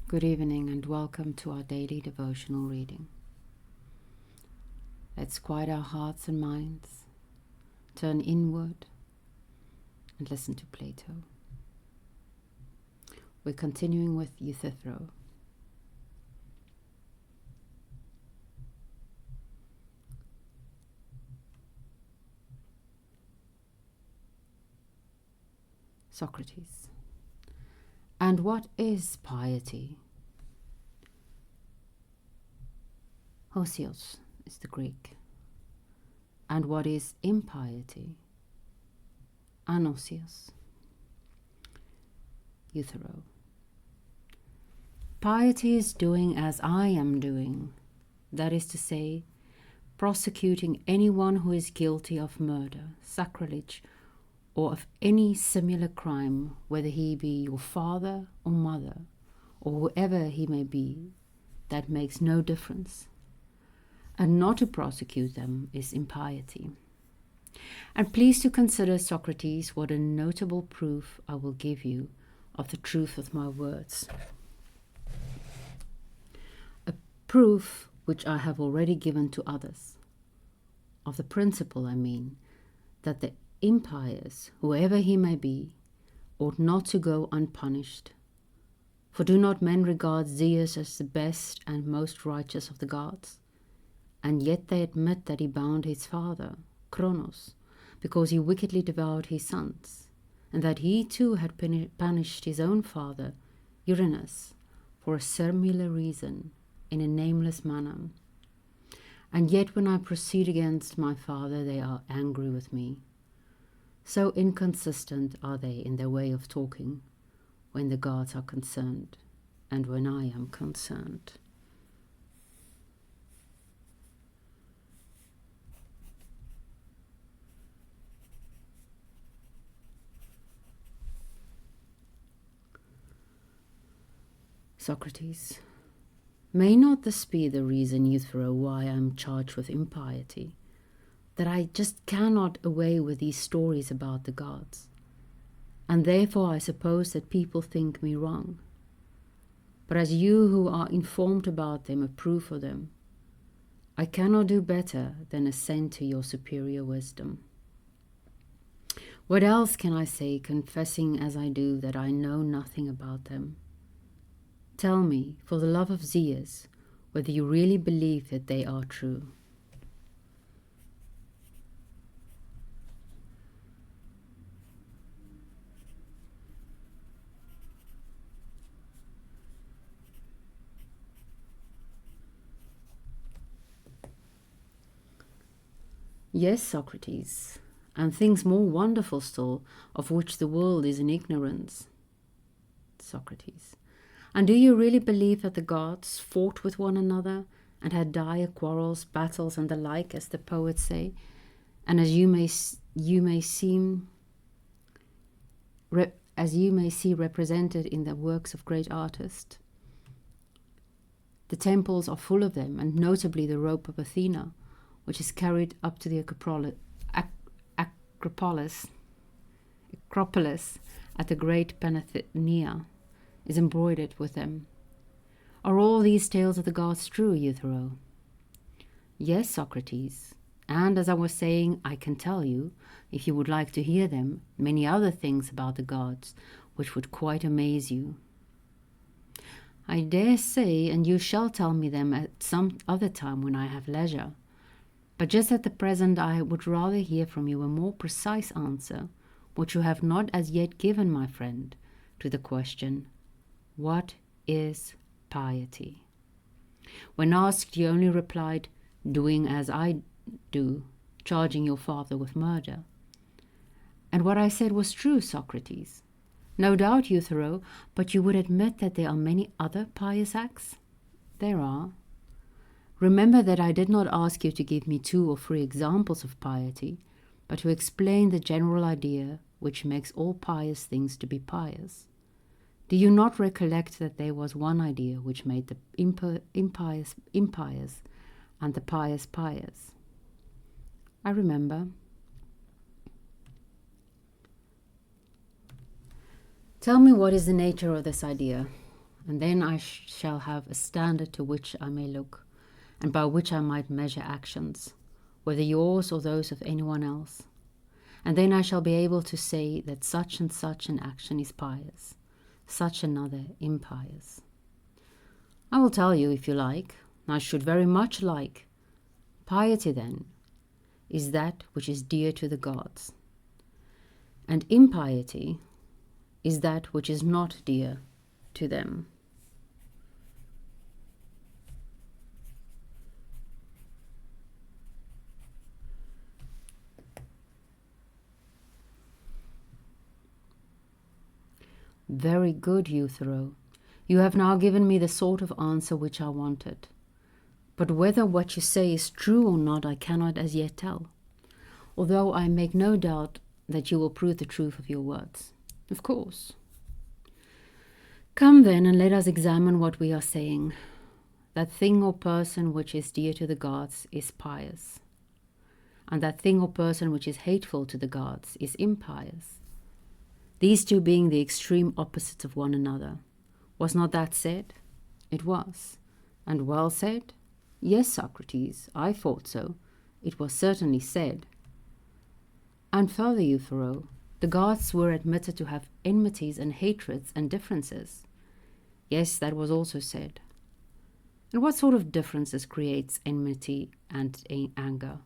Good evening and welcome to our daily devotional reading. Let's quiet our hearts and minds, turn inward and listen to Plato. We're continuing with Euthyphro. Socrates. And what is piety? Hosios is the Greek. And what is impiety? Anosios. Euthyphro. Piety is doing as I am doing, that is to say, prosecuting anyone who is guilty of murder, sacrilege, or of any similar crime, whether he be your father or mother, or whoever he may be, that makes no difference. And not to prosecute them is impiety. And please to consider, Socrates, what a notable proof I will give you of the truth of my words. A proof which I have already given to others. Of the principle, I mean, that the impious, whoever he may be, ought not to go unpunished. For do not men regard Zeus as the best and most righteous of the gods? And yet they admit that he bound his father, Kronos, because he wickedly devoured his sons, and that he too had punished his own father, Uranus, for a similar reason, in a nameless manner. And yet when I proceed against my father, they are angry with me. So inconsistent are they in their way of talking when the gods are concerned and when I am concerned. Socrates. May not this be the reason, Euthyphro, why I am charged with impiety? That I just cannot away with these stories about the gods, and therefore I suppose that people think me wrong. But as you who are informed about them approve of them, I cannot do better than assent to your superior wisdom. What else can I say, confessing as I do that I know nothing about them? Tell me, for the love of Zeus, whether you really believe that they are true. Yes, Socrates, and things more wonderful still, of which the world is in ignorance. Socrates. And do you really believe that the gods fought with one another and had dire quarrels, battles, and the like, as the poets say, and as you may see represented in the works of great artists? The temples are full of them, and notably the rope of Athena, which is carried up to the Acropolis at the great Panathenea, is embroidered with them. Are all these tales of the gods true, Euthyphro? Yes, Socrates, and as I was saying, I can tell you, if you would like to hear them, many other things about the gods, which would quite amaze you. I dare say, and you shall tell me them at some other time when I have leisure. But just at the present I would rather hear from you a more precise answer, which you have not as yet given, my friend, to the question, what is piety? When asked, you only replied, doing as I do, charging your father with murder. And what I said was true, Socrates. No doubt, Euthyphro, but you would admit that there are many other pious acts? There are. Remember that I did not ask you to give me 2 or 3 examples of piety, but to explain the general idea which makes all pious things to be pious. Do you not recollect that there was one idea which made the impious impious and the pious pious? I remember. Tell me what is the nature of this idea, and then I shall have a standard to which I may look, and by which I might measure actions, whether yours or those of anyone else. And then I shall be able to say that such and such an action is pious, such another impious. I will tell you, if you like, I should very much like. Piety, then, is that which is dear to the gods, and impiety is that which is not dear to them. Very good, Euthyphro. You have now given me the sort of answer which I wanted. But whether what you say is true or not, I cannot as yet tell, although I make no doubt that you will prove the truth of your words. Of course. Come then, and let us examine what we are saying. That thing or person which is dear to the gods is pious, and that thing or person which is hateful to the gods is impious. These two being the extreme opposites of one another. Was not that said? It was. And well said? Yes, Socrates, I thought so. It was certainly said. And further, Euthyphro, the gods were admitted to have enmities and hatreds and differences. Yes, that was also said. And what sort of differences creates enmity and anger?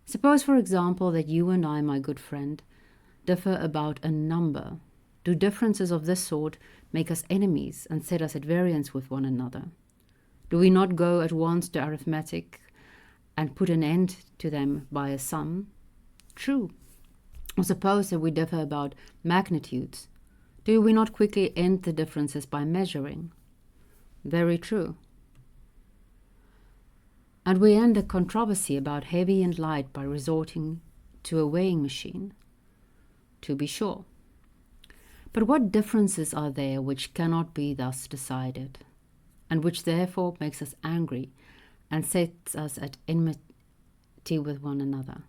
Suppose, for example, that you and I, my good friend, differ about a number. Do differences of this sort make us enemies and set us at variance with one another? Do we not go at once to arithmetic and put an end to them by a sum? True. Or suppose that we differ about magnitudes. Do we not quickly end the differences by measuring? Very true. And we end a controversy about heavy and light by resorting to a weighing machine. To be sure. But what differences are there which cannot be thus decided, and which therefore makes us angry and sets us at enmity with one another?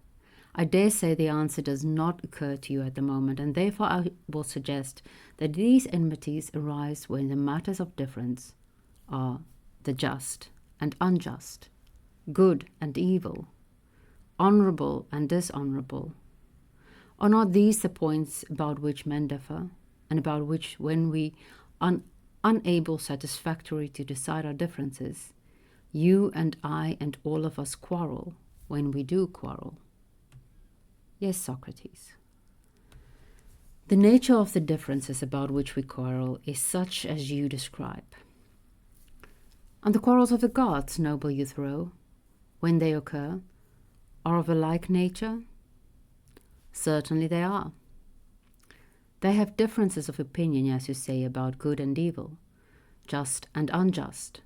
I dare say the answer does not occur to you at the moment, and therefore I will suggest that these enmities arise when the matters of difference are the just and unjust, good and evil, honorable and dishonorable. Are not these the points about which men differ, and about which, when we are unable satisfactorily to decide our differences, you and I and all of us quarrel when we do quarrel? Yes, Socrates. The nature of the differences about which we quarrel is such as you describe. And the quarrels of the gods, noble Euthyphro, when they occur, are of a like nature? Certainly they are. They have differences of opinion, as you say, about good and evil, just and unjust,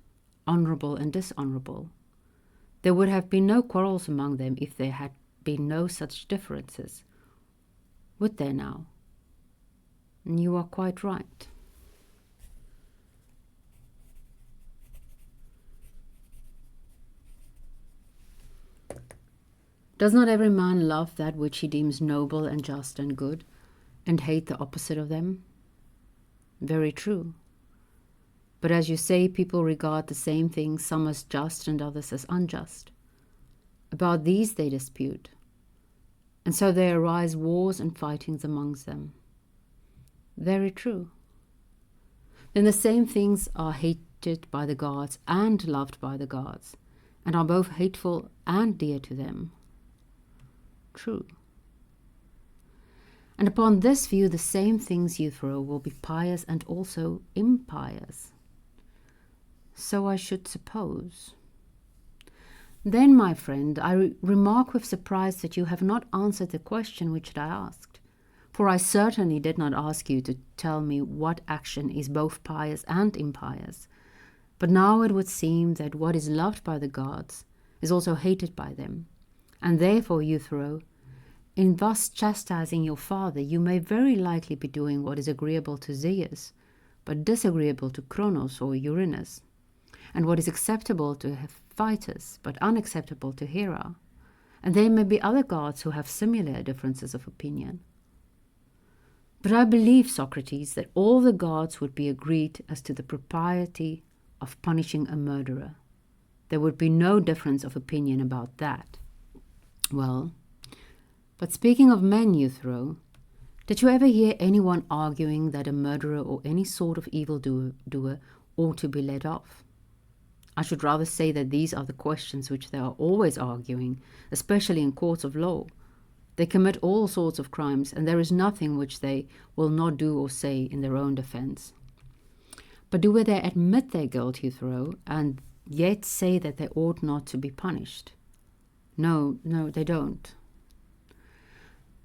honorable and dishonorable. There would have been no quarrels among them if there had been no such differences. Would there now? And you are quite right. Does not every man love that which he deems noble and just and good, and hate the opposite of them? Very true. But as you say, people regard the same things, some as just and others as unjust. About these they dispute, and so there arise wars and fightings amongst them. Very true. Then the same things are hated by the gods and loved by the gods, and are both hateful and dear to them. True. And upon this view, the same things, Euthyphro, will be pious and also impious. So I should suppose. Then, my friend, I remark with surprise that you have not answered the question which I asked. For I certainly did not ask you to tell me what action is both pious and impious. But now it would seem that what is loved by the gods is also hated by them. And therefore, Euthyphro, in thus chastising your father, you may very likely be doing what is agreeable to Zeus, but disagreeable to Cronos or Uranus, and what is acceptable to Hephaestus, but unacceptable to Hera. And there may be other gods who have similar differences of opinion. But I believe, Socrates, that all the gods would be agreed as to the propriety of punishing a murderer. There would be no difference of opinion about that. Well, but speaking of men, Euthyphro, did you ever hear anyone arguing that a murderer or any sort of evildoer ought to be let off? I should rather say that these are the questions which they are always arguing, especially in courts of law. They commit all sorts of crimes, and there is nothing which they will not do or say in their own defense. But do they admit their guilt, Euthyphro, and yet say that they ought not to be punished? No, they don't.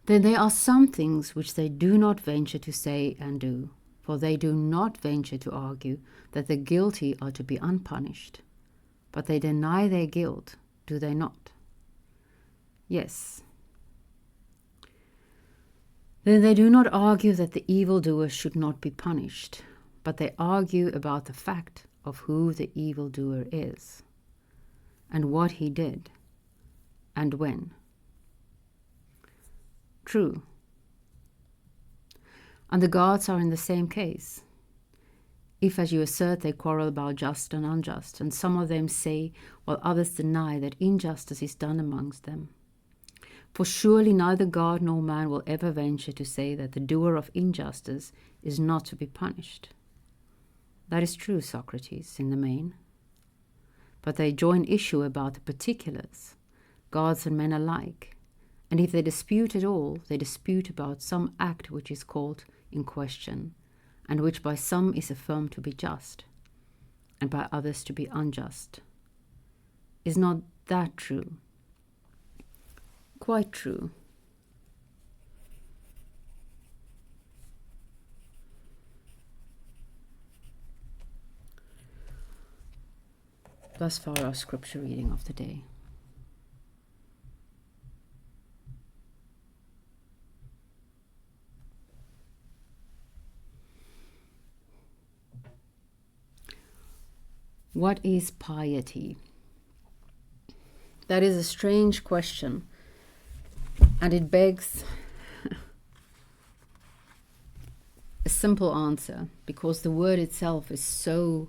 Then there are some things which they do not venture to say and do, for they do not venture to argue that the guilty are to be unpunished. But they deny their guilt, do they not? Yes. Then they do not argue that the evildoer should not be punished, but they argue about the fact of who the evildoer is, and what he did, and when. True. And the gods are in the same case. If, as you assert, they quarrel about just and unjust, and some of them say, while others deny, that injustice is done amongst them. For surely neither God nor man will ever venture to say that the doer of injustice is not to be punished. That is true, Socrates, in the main. But they join issue about the particulars, gods and men alike, and if they dispute at all, they dispute about some act which is called in question, and which by some is affirmed to be just, and by others to be unjust. Is not that true? Quite true. Thus far our scripture reading of the day. What is piety? That is a strange question, and it begs a simple answer, because the word itself is so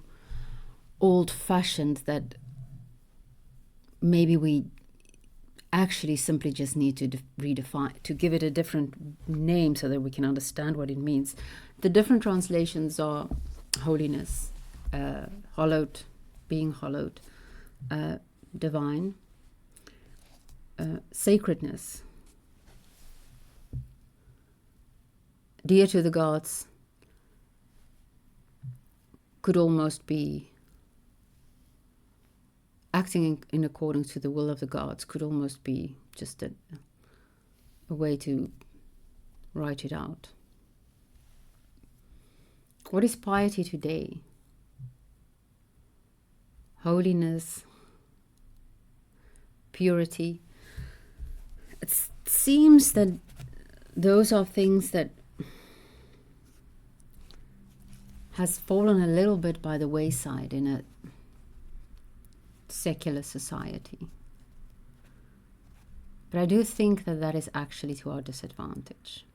old-fashioned that maybe we actually simply just need to redefine, to give it a different name so that we can understand what it means. The different translations are holiness, hallowed, being hallowed, divine, sacredness, dear to the gods, could almost be acting in accordance to the will of the gods, could almost be just a way to write it out. What is piety today? Holiness, purity. It seems that those are things that has fallen a little bit by the wayside in a secular society. But I do think that that is actually to our disadvantage.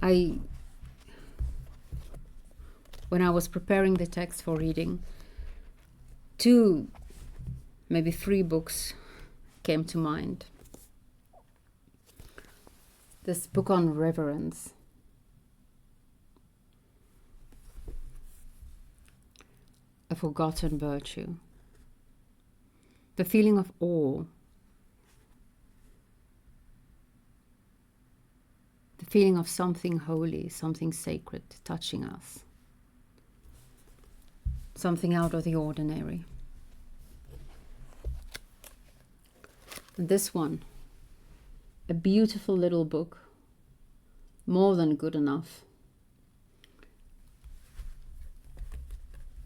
When I was preparing the text for reading, 2, maybe 3 books came to mind. This book on reverence, A Forgotten Virtue, the feeling of awe, the feeling of something holy, something sacred touching us, something out of the ordinary. And this one, a beautiful little book, more than good enough.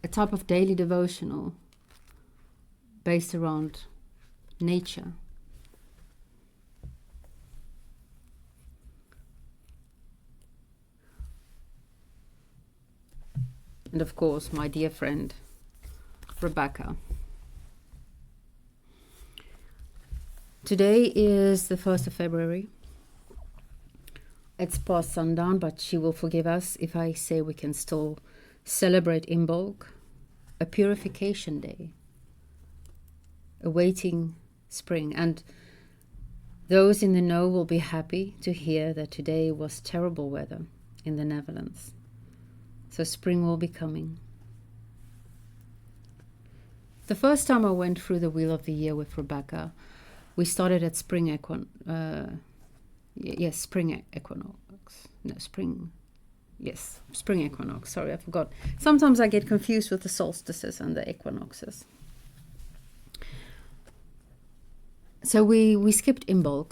A type of daily devotional based around nature. And of course, my dear friend, Rebecca. Today is the 1st of February. It's past sundown, but she will forgive us if I say we can still celebrate Imbolc, a purification day, awaiting spring. And those in the know will be happy to hear that today was terrible weather in the Netherlands. So spring will be coming. The first time I went through the Wheel of the Year with Rebecca, we started at spring equinox. Spring equinox. Sorry, I forgot. Sometimes I get confused with the solstices and the equinoxes. So we skipped Imbolc.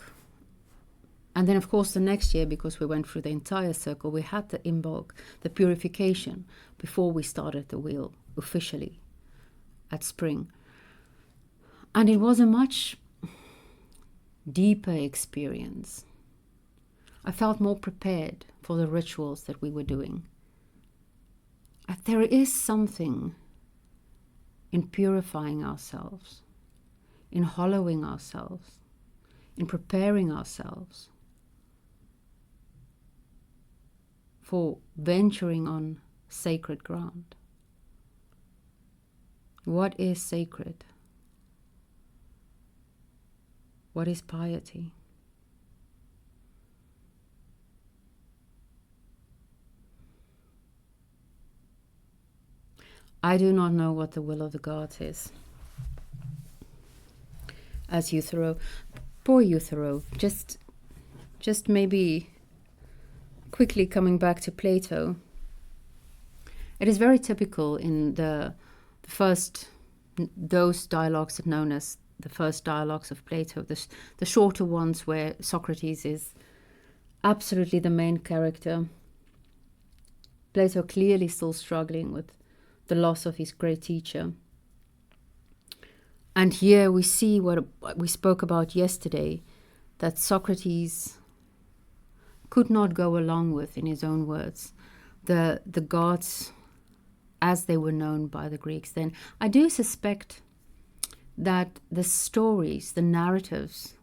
And then, of course, the next year, because we went through the entire circle, we had the Imbolc, the purification, before we started the wheel officially at spring. And it was a much deeper experience. I felt more prepared for the rituals that we were doing. There is something in purifying ourselves, in hollowing ourselves, in preparing ourselves for venturing on sacred ground. What is sacred? What is piety? I do not know what the will of the gods is. As Euthyphro, poor Euthyphro, just maybe quickly coming back to Plato. It is very typical in the first, those dialogues that are known as the first dialogues of Plato, the shorter ones where Socrates is absolutely the main character. Plato clearly still struggling with the loss of his great teacher. And here we see what we spoke about yesterday, that Socrates could not go along with, in his own words, the gods as they were known by the Greeks then. I do suspect that the stories, the narratives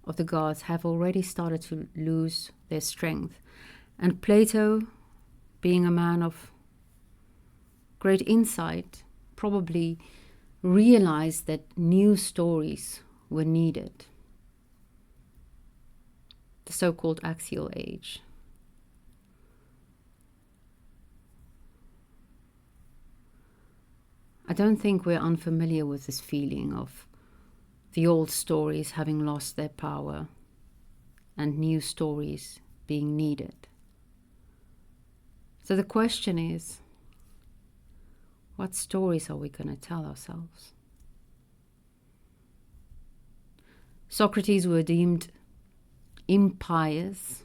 of the gods have already started to lose their strength. And Plato, being a man of great insight, probably realized that new stories were needed. The so-called axial age. I don't think we're unfamiliar with this feeling of the old stories having lost their power and new stories being needed. So the question is, what stories are we going to tell ourselves? Socrates were deemed impious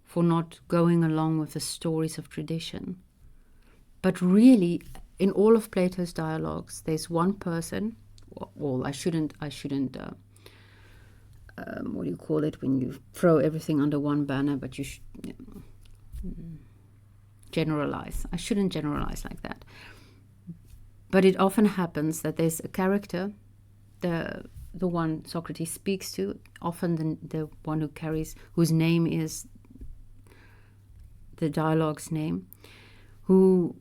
for not going along with the stories of tradition. But really, in all of Plato's dialogues, there's one person, well, I shouldn't what do you call it when you throw everything under one banner, but you should generalize. I shouldn't generalize like that. But it often happens that there's a character, the one Socrates speaks to, often the one who carries, whose name is the dialogue's name, who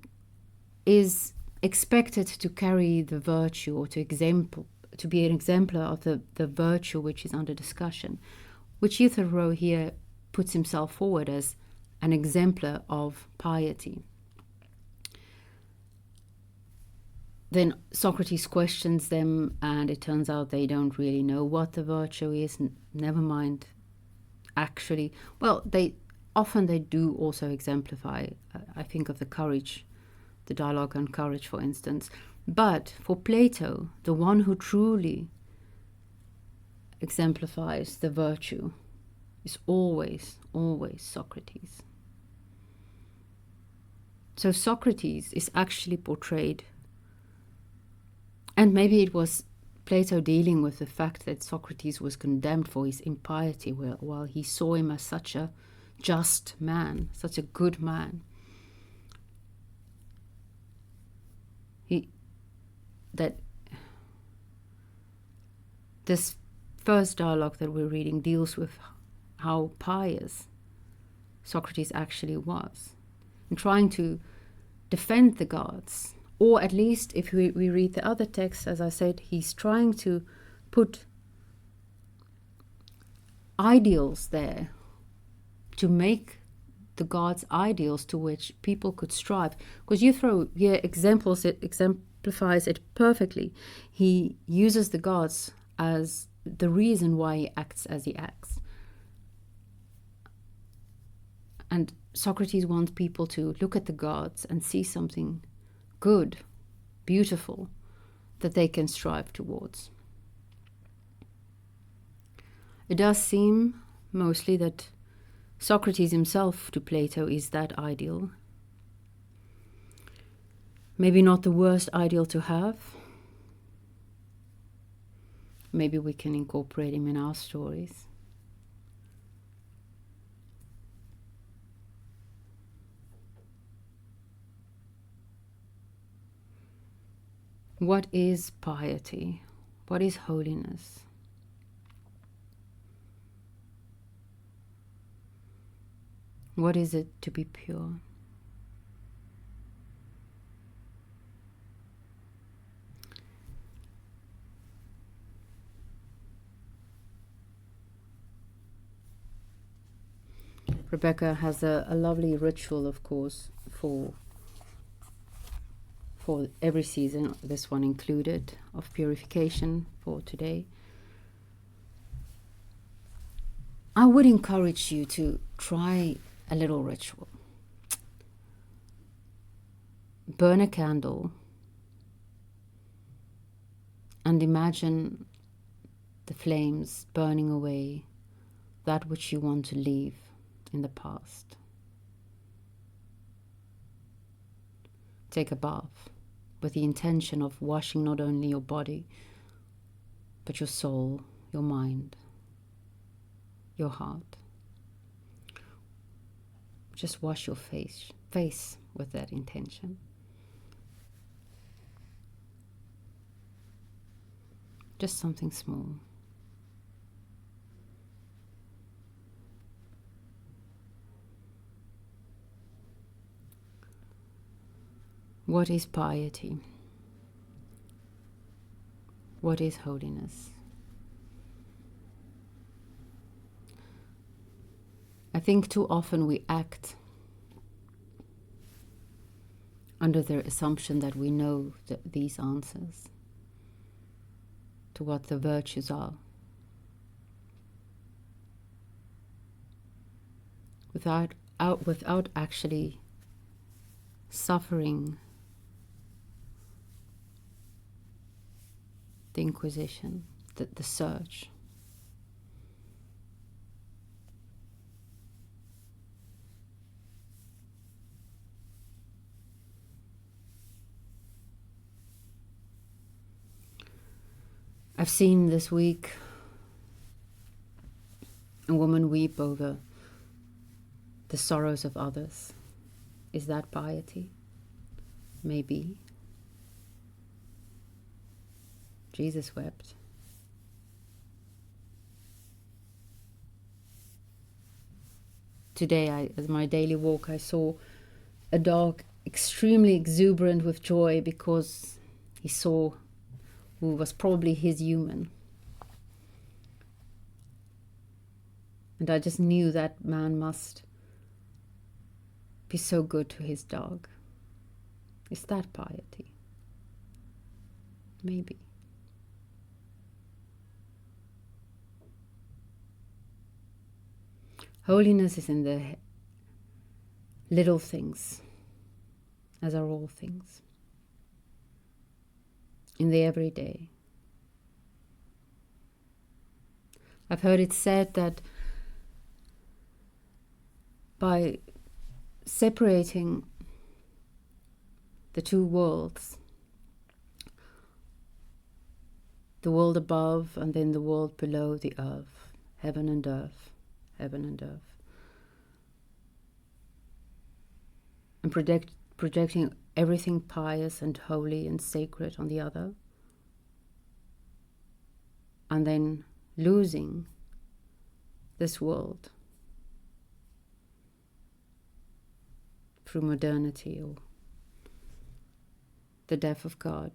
is expected to carry the virtue or to be an exemplar of the virtue which is under discussion, which Euthyphro here puts himself forward as an exemplar of piety. Then Socrates questions them, and it turns out they don't really know what the virtue is, never mind actually. Well, they do also exemplify, I think of the courage, the dialogue on courage, for instance. But for Plato, the one who truly exemplifies the virtue is always Socrates. So Socrates is actually portrayed, and maybe it was Plato dealing with the fact that Socrates was condemned for his impiety, while he saw him as such a just man, such a good man. That this first dialogue that we're reading deals with how pious Socrates actually was, in trying to defend the gods. Or at least, if we read the other texts, as I said, he's trying to put ideals there to make the gods ideals to which people could strive. Because Euthyphro here exemplifies it perfectly. He uses the gods as the reason why he acts as he acts. And Socrates wants people to look at the gods and see something good, beautiful, that they can strive towards. It does seem mostly that Socrates himself to Plato is that ideal. Maybe not the worst ideal to have. Maybe we can incorporate him in our stories. What is piety? What is holiness? What is it to be pure? Rebecca has a lovely ritual, of course, for every season, this one included, of purification for today. I would encourage you to try a little ritual. Burn a candle and imagine the flames burning away that which you want to leave in the past. Take a bath with the intention of washing not only your body, but your soul, your mind, your heart. Just wash your face with that intention. Just something small. What is piety? What is holiness? I think too often we act under the assumption that we know these answers to what the virtues are, without actually suffering the inquisition, the search. I've seen this week a woman weep over the sorrows of others. Is that piety? Maybe. Jesus wept. Today, as my daily walk, I saw a dog extremely exuberant with joy because he saw who was probably his human. And I just knew that man must be so good to his dog. Is that piety? Maybe. Holiness is in the little things, as are all things. In the everyday. I've heard it said that by separating the two worlds, the world above and then the world below the earth, heaven and earth, and projecting everything pious and holy and sacred on the other, and then losing this world through modernity or the death of God.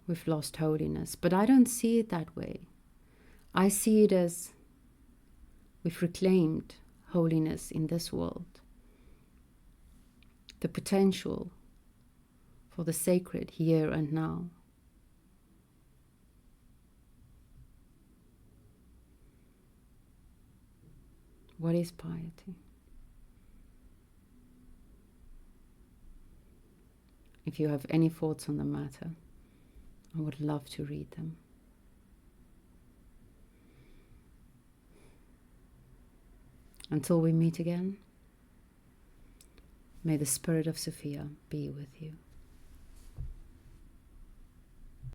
We've lost holiness, but I don't see it that way. I see it as we've reclaimed holiness in this world. The potential for the sacred here and now. What is piety? If you have any thoughts on the matter, I would love to read them. Until we meet again, may the spirit of Sophia be with you.